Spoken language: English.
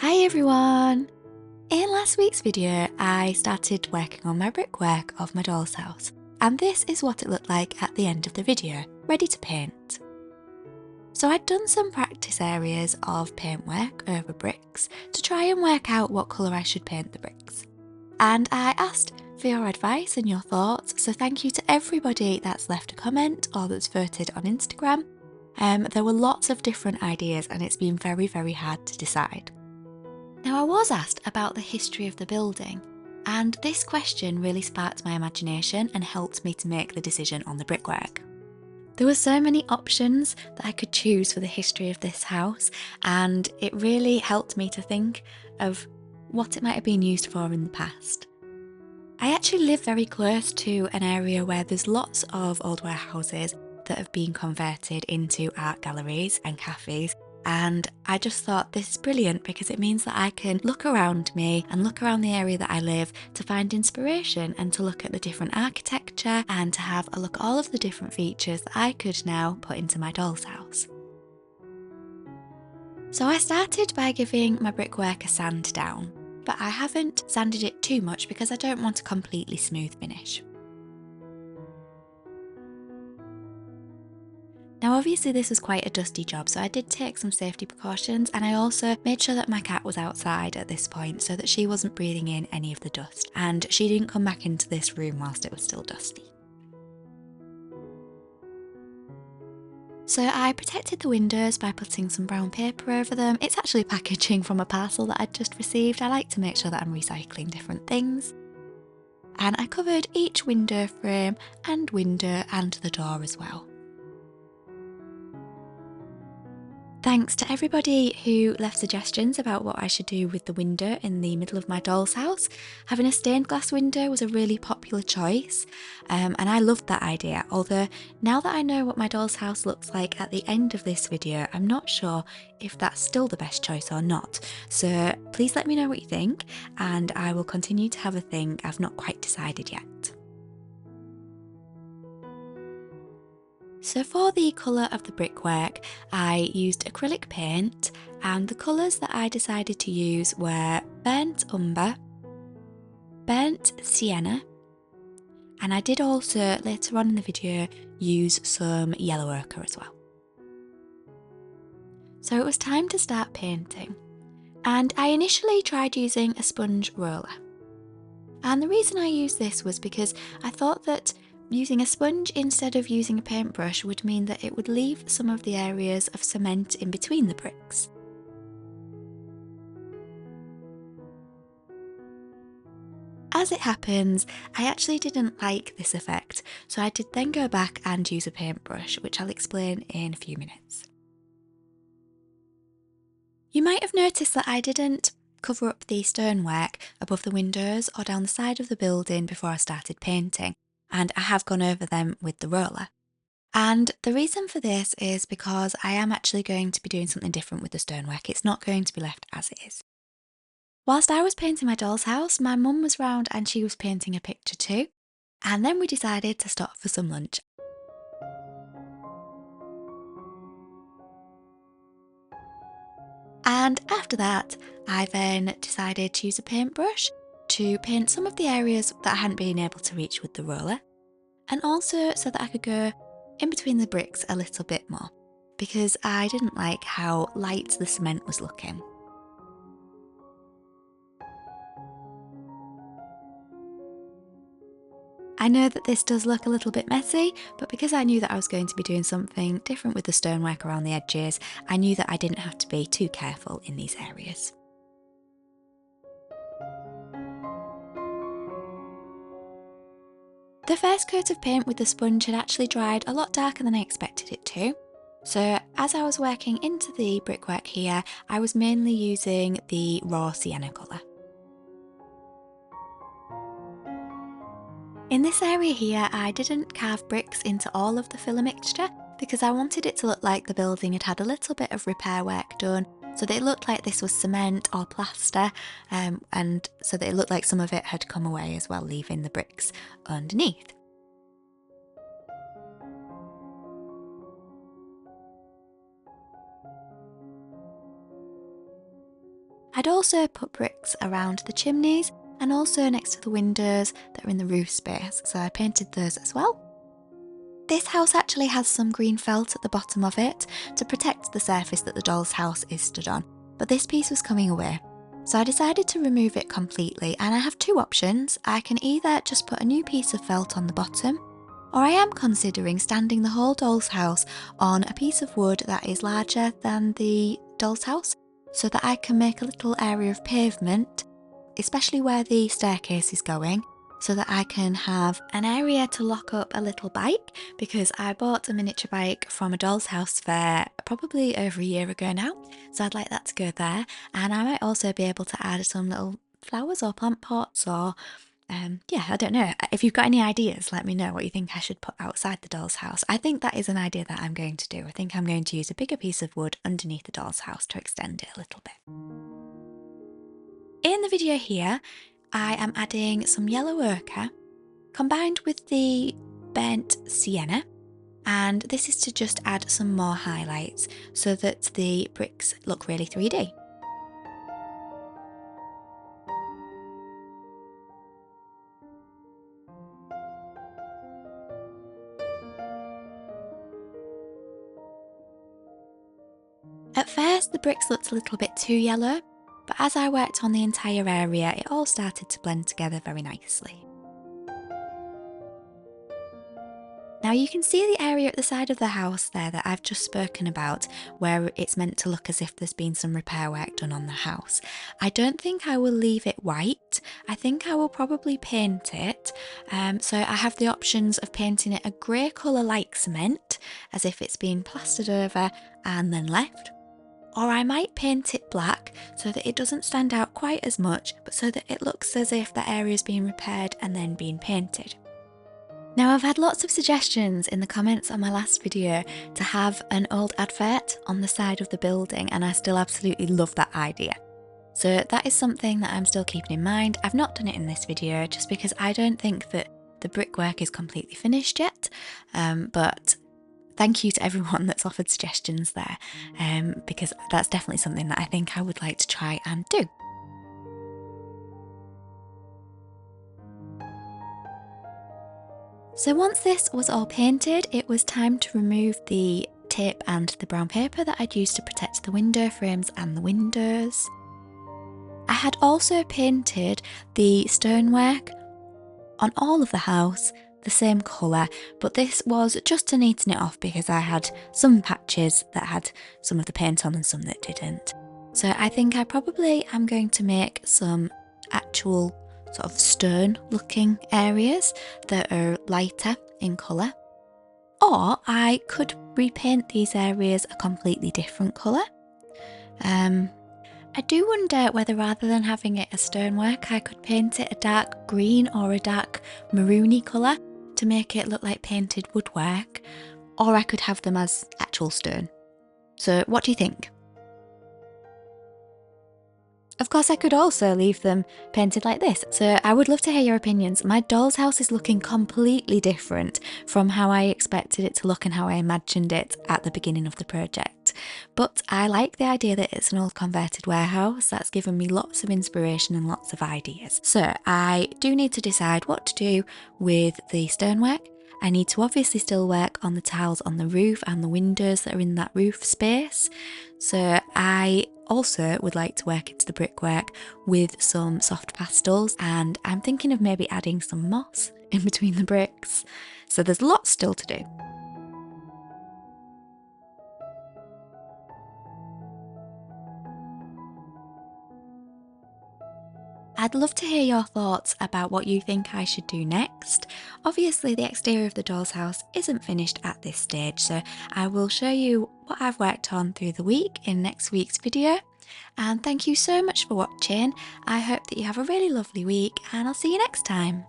Hi everyone! In last week's video, I started working on my brickwork of my doll's house, and this is what it looked like at the end of the video, ready to paint. So I'd done some practice areas of paintwork over bricks to try and work out what colour I should paint the bricks. And I asked for your advice and your thoughts, so thank you to everybody that's left a comment or that's voted on Instagram. There were lots of different ideas and it's been very hard to decide. Now I was asked about the history of the building, and this question really sparked my imagination and helped me to make the decision on the brickwork. There were so many options that I could choose for the history of this house, and it really helped me to think of what it might have been used for in the past. I actually live very close to an area where there's lots of old warehouses that have been converted into art galleries and cafes, and I just thought this is brilliant because it means that I can look around me and look around the area that I live to find inspiration and to look at the different architecture and to have a look at all of the different features that I could now put into my doll's house. So I started by giving my brickwork a sand down, but I haven't sanded it too much because I don't want a completely smooth finish. Now obviously this was quite a dusty job, so I did take some safety precautions, and I also made sure that my cat was outside at this point so that she wasn't breathing in any of the dust, and she didn't come back into this room whilst it was still dusty. So I protected the windows by putting some brown paper over them. It's actually packaging from a parcel that I'd just received. I like to make sure that I'm recycling different things. And I covered each window frame and window and the door as well. Thanks to everybody who left suggestions about what I should do with the window in the middle of my doll's house. Having a stained glass window was a really popular choice, and I loved that idea, although now that I know what my doll's house looks like at the end of this video, I'm not sure if that's still the best choice or not. So please let me know what you think, and I will continue to have a think. I've not quite decided yet. So for the colour of the brickwork, I used acrylic paint, and the colours that I decided to use were burnt umber, burnt sienna, and I did also later on in the video use some yellow ochre as well. So it was time to start painting, and I initially tried using a sponge roller. And the reason I used this was because I thought that using a sponge instead of using a paintbrush would mean that it would leave some of the areas of cement in between the bricks. As it happens, I actually didn't like this effect, so I did then go back and use a paintbrush, which I'll explain in a few minutes. You might have noticed that I didn't cover up the stonework above the windows or down the side of the building before I started painting, and I have gone over them with the roller. And the reason for this is because I am actually going to be doing something different with the stonework. It's not going to be left as it is. Whilst I was painting my doll's house, my mum was round and she was painting a picture too. And then we decided to stop for some lunch. And after that, I then decided to use a paintbrush to paint some of the areas that I hadn't been able to reach with the roller, and also so that I could go in between the bricks a little bit more, because I didn't like how light the cement was looking. I know that this does look a little bit messy, but because I knew that I was going to be doing something different with the stonework around the edges, I knew that I didn't have to be too careful in these areas. The first coat of paint with the sponge had actually dried a lot darker than I expected it to. So as I was working into the brickwork here, I was mainly using the raw sienna colour. In this area here, I didn't carve bricks into all of the filler mixture because I wanted it to look like the building had had a little bit of repair work done, so that it looked like this was cement or plaster, and so that it looked like some of it had come away as well, leaving the bricks underneath. I I'd also put bricks around the chimneys and also next to the windows that are in the roof space, so I painted those as well. This house actually has some green felt at the bottom of it to protect the surface that the doll's house is stood on, but this piece was coming away. So I decided to remove it completely, and I have two options. I can either just put a new piece of felt on the bottom, or I am considering standing the whole doll's house on a piece of wood that is larger than the doll's house, so that I can make a little area of pavement, especially where the staircase is going, so that I can have an area to lock up a little bike, because I bought a miniature bike from a doll's house fair probably over a year ago now, so I'd like that to go there. And I might also be able to add some little flowers or plant pots or yeah, I don't know. If you've got any ideas, let me know what you think I should put outside the doll's house. I think that is an idea that I'm going to do. I think I'm going to use a bigger piece of wood underneath the doll's house to extend it a little bit. In the video here, I am adding some yellow ochre combined with the burnt sienna, and this is to just add some more highlights so that the bricks look really 3D. At first the bricks looked a little bit too yellow, but as I worked on the entire area it all started to blend together very nicely. Now you can see the area at the side of the house there that I've just spoken about, where it's meant to look as if there's been some repair work done on the house. I don't think I will leave it white. I think I will probably paint it. So I have the options of painting it a grey colour like cement, as if it's been plastered over and then left. Or I might paint it black so that it doesn't stand out quite as much, but so that it looks as if the area is being repaired and then being painted. Now I've had lots of suggestions in the comments on my last video to have an old advert on the side of the building, and I still absolutely love that idea. So that is something that I'm still keeping in mind. I've not done it in this video just because I don't think that the brickwork is completely finished yet, but thank you to everyone that's offered suggestions there, because that's definitely something that I think I would like to try and do. So once this was all painted, it was time to remove the tape and the brown paper that I'd used to protect the window frames and the windows. I had also painted the stonework on all of the house the same colour, but this was just to neaten it off because I had some patches that had some of the paint on and some that didn't. So I think I probably am going to make some actual sort of stone looking areas that are lighter in colour, or I could repaint these areas a completely different colour. I do wonder whether rather than having it as stonework I could paint it a dark green or a dark maroony colour to make it look like painted woodwork, or I could have them as actual stone. So what do you think? Of course I could also leave them painted like this, so I would love to hear your opinions. My doll's house is looking completely different from how I expected it to look and how I imagined it at the beginning of the project. But I like the idea that it's an old converted warehouse. That's given me lots of inspiration and lots of ideas. So I do need to decide what to do with the stonework. I need to obviously still work on the tiles on the roof and the windows that are in that roof space. So I also would like to work into the brickwork with some soft pastels, and I'm thinking of maybe adding some moss in between the bricks. So there's lots still to do. I'd love to hear your thoughts about what you think I should do next. Obviously the exterior of the doll's house isn't finished at this stage, so I will show you what I've worked on through the week in next week's video. And thank you so much for watching. I hope that you have a really lovely week, and I'll see you next time.